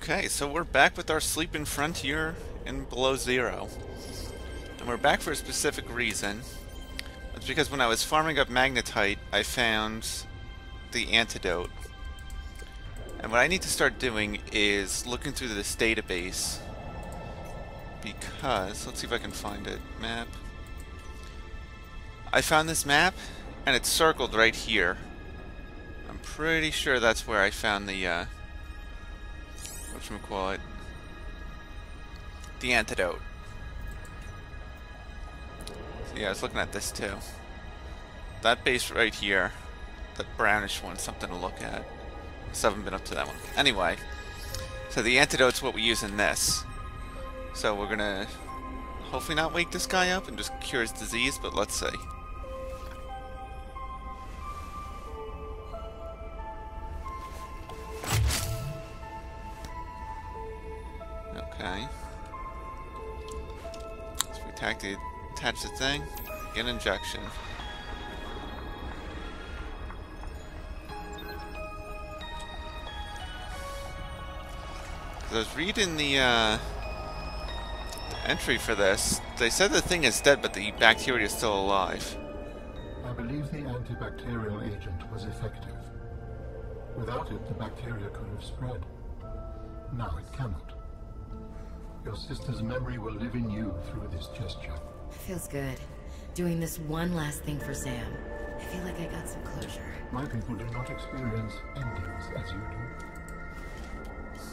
Okay, so we're back with our Sleeping Frontier in Below Zero. And we're back for a specific reason. It's because when I was farming up magnetite, I found the antidote. And what I need to start doing is looking through this database. Because, let's see if I can find it. Map. I found this map, and it's circled right here. I'm pretty sure that's where I found the, whatchamacallit, the antidote. So yeah, I was looking at this too. That base right here, that brownish one, something to look at. Still haven't been up to that one. Anyway, so the antidote's what we use in this. So we're gonna hopefully not wake this guy up and just cure his disease, but let's see. Okay. So we attach the thing, get an injection. I was reading the entry for this. They said the thing is dead, but the bacteria is still alive. I believe the antibacterial agent was effective. Without it, the bacteria could have spread. Now it cannot. Your sister's memory will live in you through this gesture. Feels good. Doing this one last thing for Sam. I feel like I got some closure. My people do not experience endings as you do.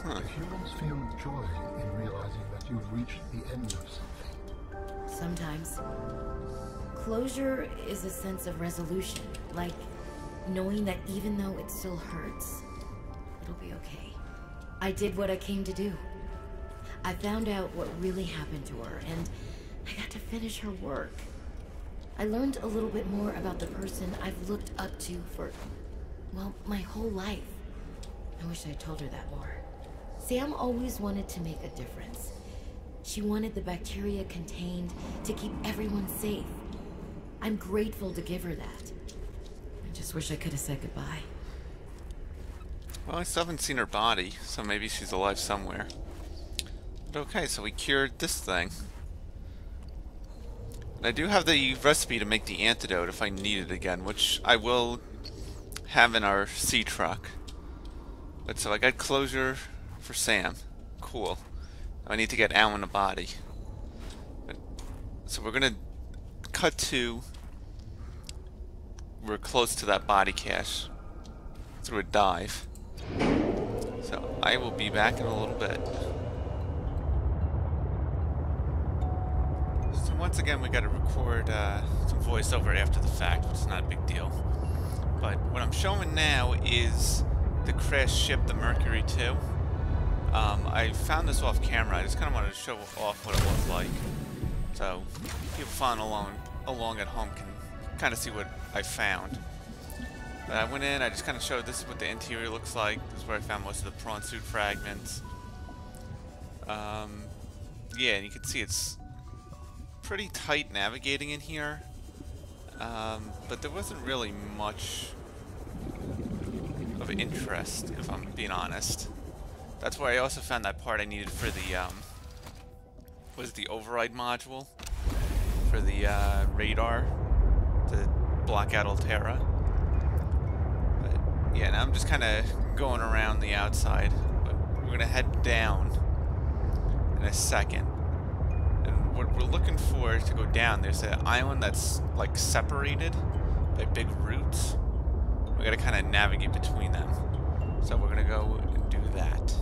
Huh. Humans feel joy in realizing that you've reached the end of something. Sometimes. Closure is a sense of resolution. Like knowing that even though it still hurts, it'll be okay. I did what I came to do. I found out what really happened to her, and I got to finish her work. I learned a little bit more about the person I've looked up to for, well, my whole life. I wish I told her that more. Sam always wanted to make a difference. She wanted the bacteria contained to keep everyone safe. I'm grateful to give her that. I just wish I could have said goodbye. Well, I still haven't seen her body, so maybe she's alive somewhere. But okay, so we cured this thing. And I do have the recipe to make the antidote if I need it again, which I will have in our sea truck. But so I got closure for Sam. Cool. I need to get Al in the body. So we're gonna cut to... We're close to that body cache through a dive. So I will be back in a little bit. So once again we gotta record some voiceover after the fact, which is not a big deal. But what I'm showing now is the crashed ship, the Mercury 2. I found this off camera. I just kind of wanted to show off what it looked like. So people following along at home can kind of see what I found. But I went in, I just kind of showed this is what the interior looks like. This is where I found most of the prawn suit fragments. Yeah, and you can see it's pretty tight navigating in here. But there wasn't really much of interest, if I'm being honest. That's where I also found that part I needed for the, was it the override module? For the, radar to block out Altera. But, yeah, now I'm just kind of going around the outside. But we're going to head down in a second. And what we're looking for to go down, there's an island that's, like, separated by big roots. We got to kind of navigate between them. So we're going to go and do that.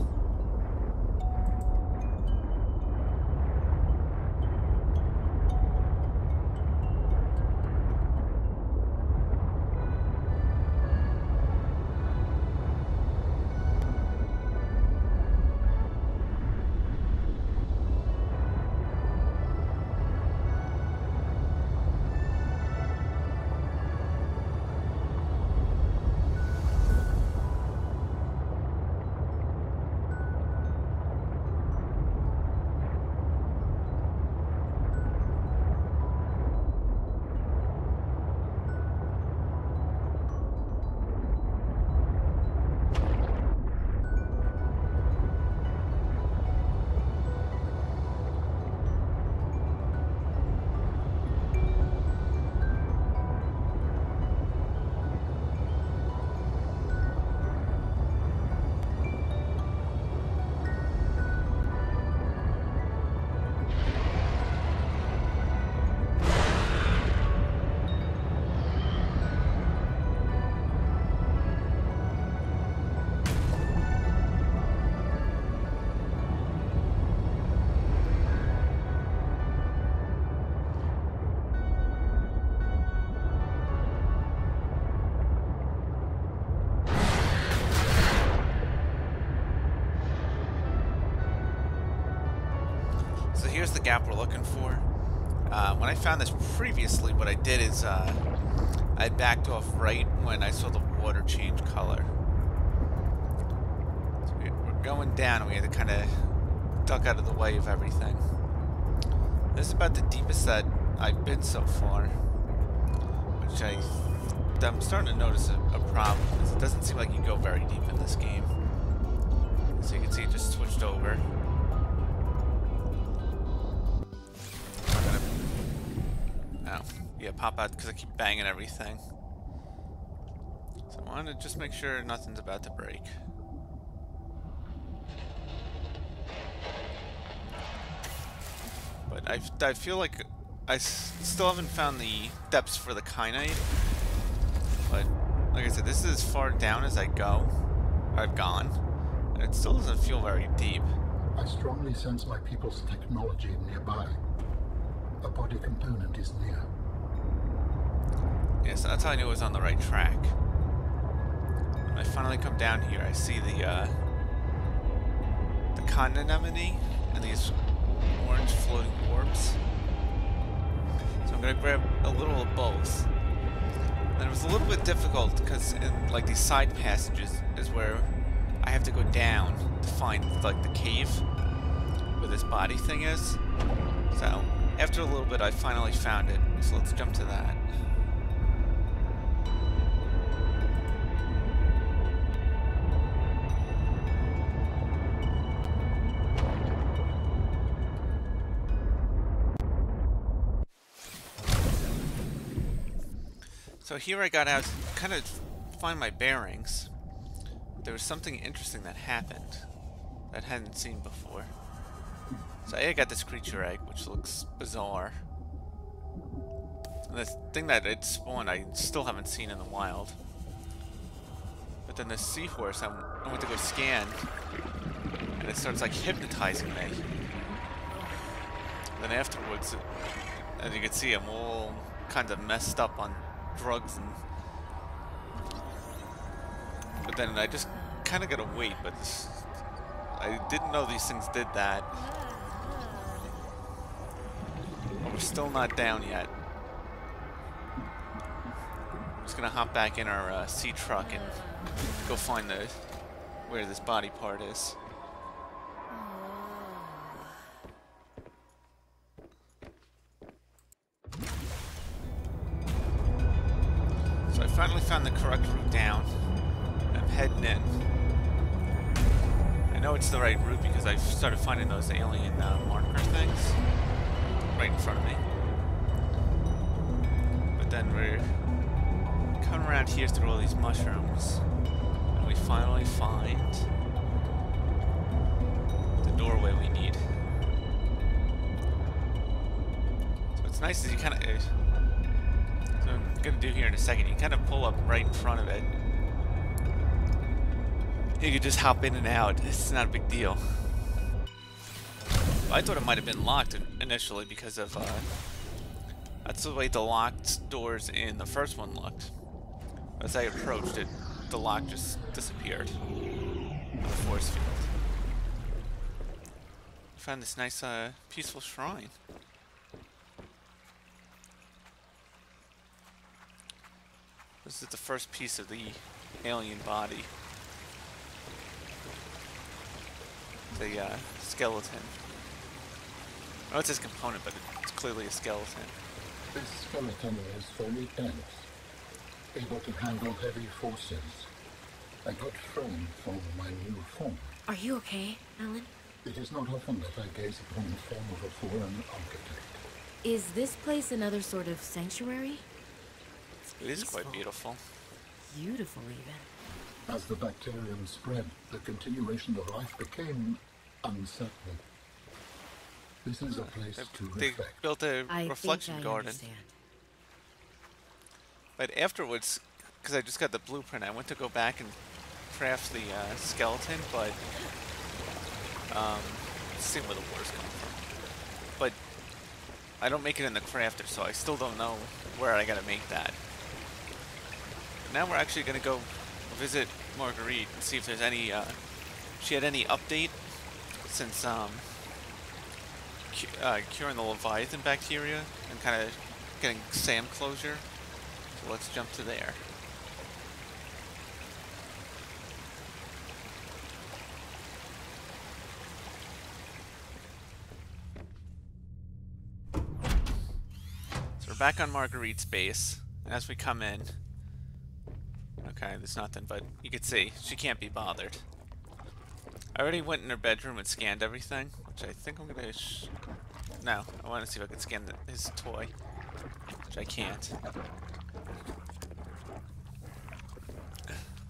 here's the gap we're looking for. When I found this previously, what I did is I backed off right when I saw the water change color. So we're going down, and we had to kind of duck out of the way of everything. This is about the deepest that I've been so far, which I'm starting to notice a problem, because it doesn't seem like you go very deep in this game. So you can see it just switched over. Yeah, pop out because I keep banging everything. So I want to just make sure nothing's about to break. But I feel like I still haven't found the depths for the kyanite. But like I said, this is as far down as I've gone, and it still doesn't feel very deep. I strongly sense my people's technology nearby. A body component is near. Yeah, so that's how I knew it was on the right track. When I finally come down here, I see the continent anemone and these orange floating orbs. So I'm gonna grab a little of both. And it was a little bit difficult because in like these side passages is where I have to go down to find like the cave where this body thing is. So after a little bit, I finally found it. So let's jump to that. So here I got out to kind of find my bearings. There was something interesting that happened that I hadn't seen before. So I got this creature egg, which looks bizarre. And the thing that it spawned, I still haven't seen in the wild. But then the seahorse, I went to go scan, and it starts like hypnotizing me. Then afterwards, as you can see, I'm all kind of messed up on drugs, but then I just kind of gotta wait. But I didn't know these things did that. But we're still not down yet. I'm just gonna hop back in our sea truck and go find where this body part is. So I finally found the correct route down. I'm heading in. I know it's the right route because I've started finding those alien marker things right in front of me. But then we're coming around here through all these mushrooms, and we finally find the doorway we need. So it's nice that you kind of... So I'm gonna do here in a second. You kind of pull up right in front of it. You can just hop in and out. It's not a big deal. I thought it might have been locked initially because of that's the way the locked doors in the first one looked. As I approached it, the lock just disappeared. The force field. I found this nice peaceful shrine. This is the first piece of the alien body. The skeleton. Oh, it's his component, but it's clearly a skeleton. This skeleton is very dense, able to handle heavy forces. A good frame for my new form. Are you okay, Alan? It is not often that I gaze upon the form of a foreign architect. Is this place another sort of sanctuary? It is quite beautiful. Beautiful, even. As the bacterium spread, the continuation of life became uncertain. This is a place to They reflect. built a reflection garden. Understand. But afterwards, because I just got the blueprint, I went to go back and craft the skeleton, but see where the water's coming from. But I don't make it in the crafter, so I still don't know where I gotta make that. Now we're actually gonna go visit Marguerite and see if there's any, she had any update since curing the Leviathan bacteria and kind of getting SAM closure. So let's jump to there. So we're back on Marguerite's base. As we come in, okay, there's nothing, but you can see she can't be bothered. I already went in her bedroom and scanned everything, which I think I'm gonna. No, I want to see if I can scan his toy, which I can't.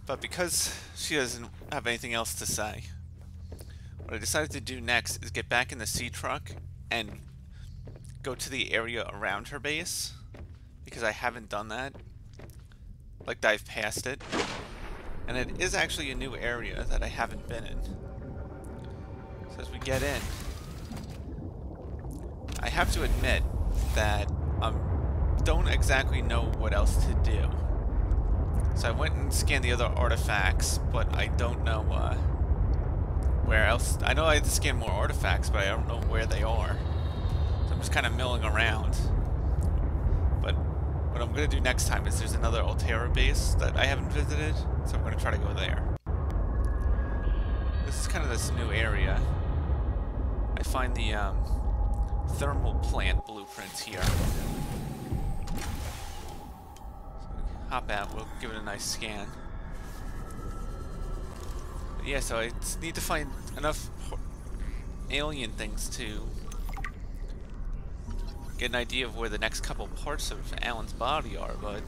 But because she doesn't have anything else to say, what I decided to do next is get back in the sea truck and go to the area around her base, because I haven't done that. Like, dive past it. And it is actually a new area that I haven't been in. So as we get in, I have to admit that I don't exactly know what else to do. So I went and scanned the other artifacts, but I don't know where else. I know I had to scan more artifacts, but I don't know where they are. So I'm just kind of milling around. But what I'm going to do next time is there's another Altera base that I haven't visited, so I'm going to try to go there. This is kind of this new area. I find the thermal plant blueprints here. So hop out, we'll give it a nice scan. But yeah, so I just need to find enough alien things to get an idea of where the next couple parts of Alan's body are, but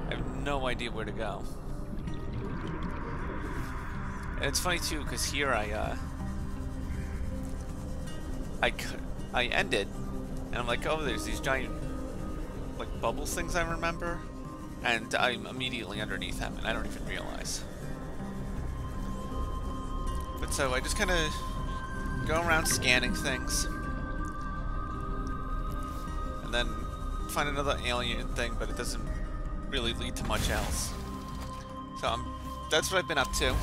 I have no idea where to go. And it's funny too, because here I ended, and I'm like, oh, there's these giant, like, bubbles things I remember, and I'm immediately underneath them, and I don't even realize. But so I just kind of go around scanning things, and then find another alien thing, but it doesn't really lead to much else. So that's what I've been up to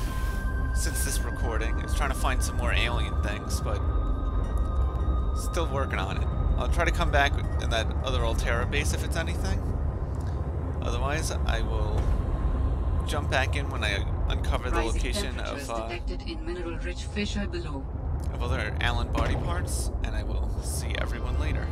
since this recording, is trying to find some more alien things, but still working on it. I'll try to come back in that other Altera base if it's anything. Otherwise, I will jump back in when I uncover the location of in mineral-rich fissure below. of other Alan body parts, and I will see everyone later.